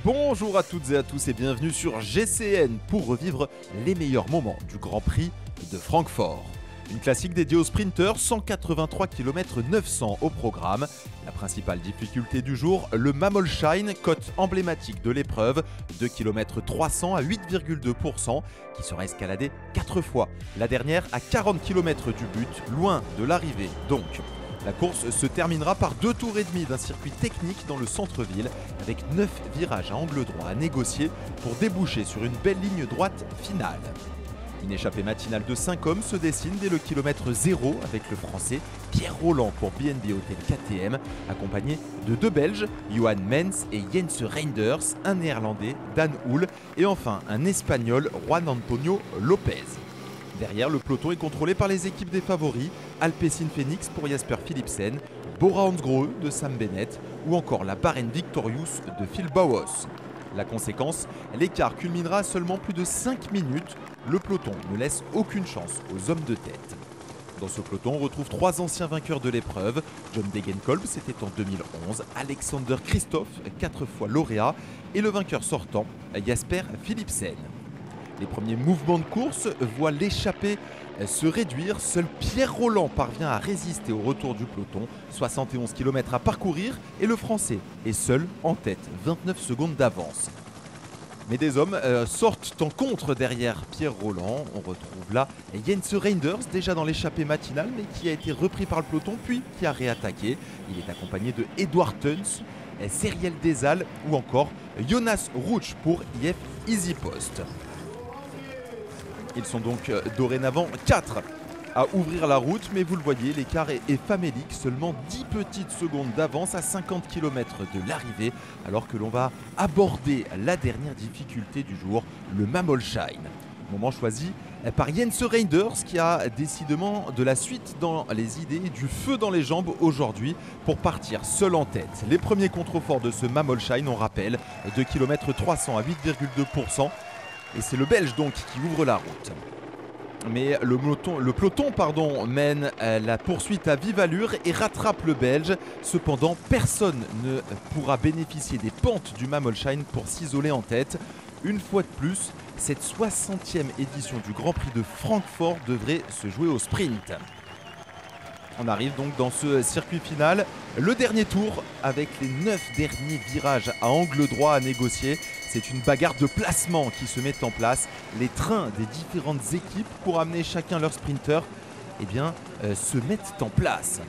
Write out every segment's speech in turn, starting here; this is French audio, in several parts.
Bonjour à toutes et à tous et bienvenue sur GCN pour revivre les meilleurs moments du Grand Prix de Francfort. Une classique dédiée aux sprinteurs, 183 km 900 au programme. La principale difficulté du jour, le Mamolshine, cote emblématique de l'épreuve, 2 km 300 à 8,2%, qui sera escaladée 4 fois. La dernière à 40 km du but, loin de l'arrivée donc. La course se terminera par 2 tours et demi d'un circuit technique dans le centre-ville, avec 9 virages à angle droit à négocier pour déboucher sur une belle ligne droite finale. Une échappée matinale de 5 hommes se dessine dès le kilomètre 0 avec le français Pierre Rolland pour BNB Hotel KTM, accompagné de 2 Belges, Johan Mens et Jens Reinders, un néerlandais, Dan Houle, et enfin un espagnol, Juan Antonio Lopez. Derrière, le peloton est contrôlé par les équipes des favoris, Alpecin Phoenix pour Jasper Philipsen, Bora Hansgrohe de Sam Bennett ou encore la Bahrain Victorious de Phil Bauhaus. La conséquence, l'écart culminera à seulement plus de 5 minutes. Le peloton ne laisse aucune chance aux hommes de tête. Dans ce peloton, on retrouve 3 anciens vainqueurs de l'épreuve. John Degenkolb, c'était en 2011, Alexander Kristoff, 4 fois lauréat, et le vainqueur sortant, Jasper Philipsen. Les premiers mouvements de course voient l'échappée se réduire. Seul Pierre Rolland parvient à résister au retour du peloton. 71 km à parcourir et le Français est seul en tête, 29 secondes d'avance. Mais des hommes sortent en contre derrière Pierre Rolland. On retrouve là Jens Reinders, déjà dans l'échappée matinale, mais qui a été repris par le peloton, puis qui a réattaqué. Il est accompagné de Edouard Teuns, Cyril Desal ou encore Jonas Rutsch pour IF EasyPost. Ils sont donc dorénavant 4 à ouvrir la route, mais vous le voyez, l'écart est famélique, seulement 10 petites secondes d'avance à 50 km de l'arrivée, alors que l'on va aborder la dernière difficulté du jour, le Mamolshine. Moment choisi par Jens Reinders qui a décidément de la suite dans les idées, du feu dans les jambes aujourd'hui pour partir seul en tête. Les premiers contreforts de ce Mamolshine, on rappelle, 2 km 300 à 8,2%. Et c'est le Belge donc qui ouvre la route. Mais le peloton mène la poursuite à vive allure et rattrape le Belge. Cependant, personne ne pourra bénéficier des pentes du Mamolshine pour s'isoler en tête. Une fois de plus, cette 60e édition du Grand Prix de Francfort devrait se jouer au sprint. On arrive donc dans ce circuit final, le dernier tour avec les 9 derniers virages à angle droit à négocier. C'est une bagarre de placement qui se met en place. Les trains des différentes équipes pour amener chacun leur sprinter se mettent en place.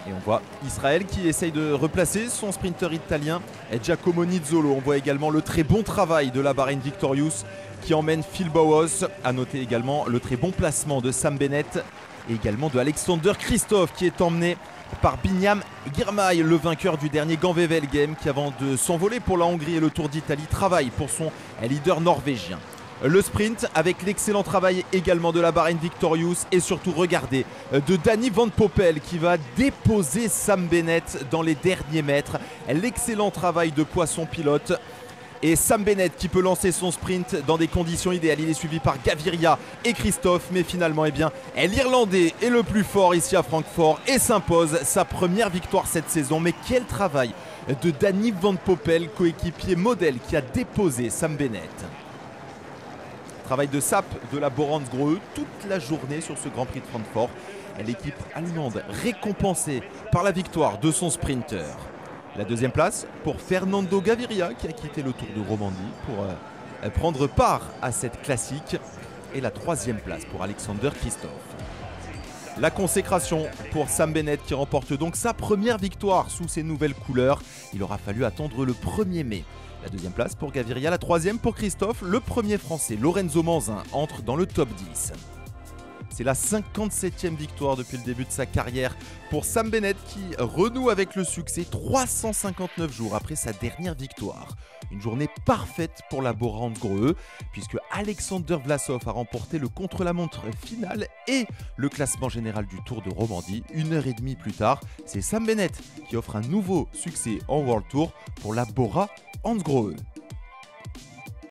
Et on voit Israël qui essaye de replacer son sprinter italien Giacomo Nizzolo. On voit également le très bon travail de la Bahrain Victorious qui emmène Phil Bauhaus. A noter également le très bon placement de Sam Bennett et également de Alexander Kristoff qui est emmené par Binyam Girmay, le vainqueur du dernier Ganvevel Game qui, avant de s'envoler pour la Hongrie et le Tour d'Italie, travaille pour son leader norvégien. Le sprint avec l'excellent travail également de la Bahrain Victorious et surtout regardez de Danny Van Poppel qui va déposer Sam Bennett dans les derniers mètres. L'excellent travail de Poisson Pilote. Et Sam Bennett qui peut lancer son sprint dans des conditions idéales. Il est suivi par Gaviria et Kristoff. Mais finalement, l'Irlandais est le plus fort ici à Francfort et s'impose sa première victoire cette saison. Mais quel travail de Danny Van Poppel, coéquipier modèle qui a déposé Sam Bennett. Travail de sape de la Bora Hansgrohe toute la journée sur ce Grand Prix de Francfort. L'équipe allemande récompensée par la victoire de son sprinter. La deuxième place pour Fernando Gaviria qui a quitté le Tour de Romandie pour prendre part à cette classique. Et la troisième place pour Alexander Kristoff. La consécration pour Sam Bennett qui remporte donc sa première victoire sous ses nouvelles couleurs. Il aura fallu attendre le 1er mai. La deuxième place pour Gaviria, la troisième pour Kristoff. Le premier français, Lorenzo Manzin, entre dans le top 10. C'est la 57e victoire depuis le début de sa carrière pour Sam Bennett qui renoue avec le succès 359 jours après sa dernière victoire. Une journée parfaite pour la Bora Hansgrohe puisque Alexander Vlasov a remporté le contre-la-montre final et le classement général du Tour de Romandie. 1h30 plus tard, c'est Sam Bennett qui offre un nouveau succès en World Tour pour la Bora Hansgrohe.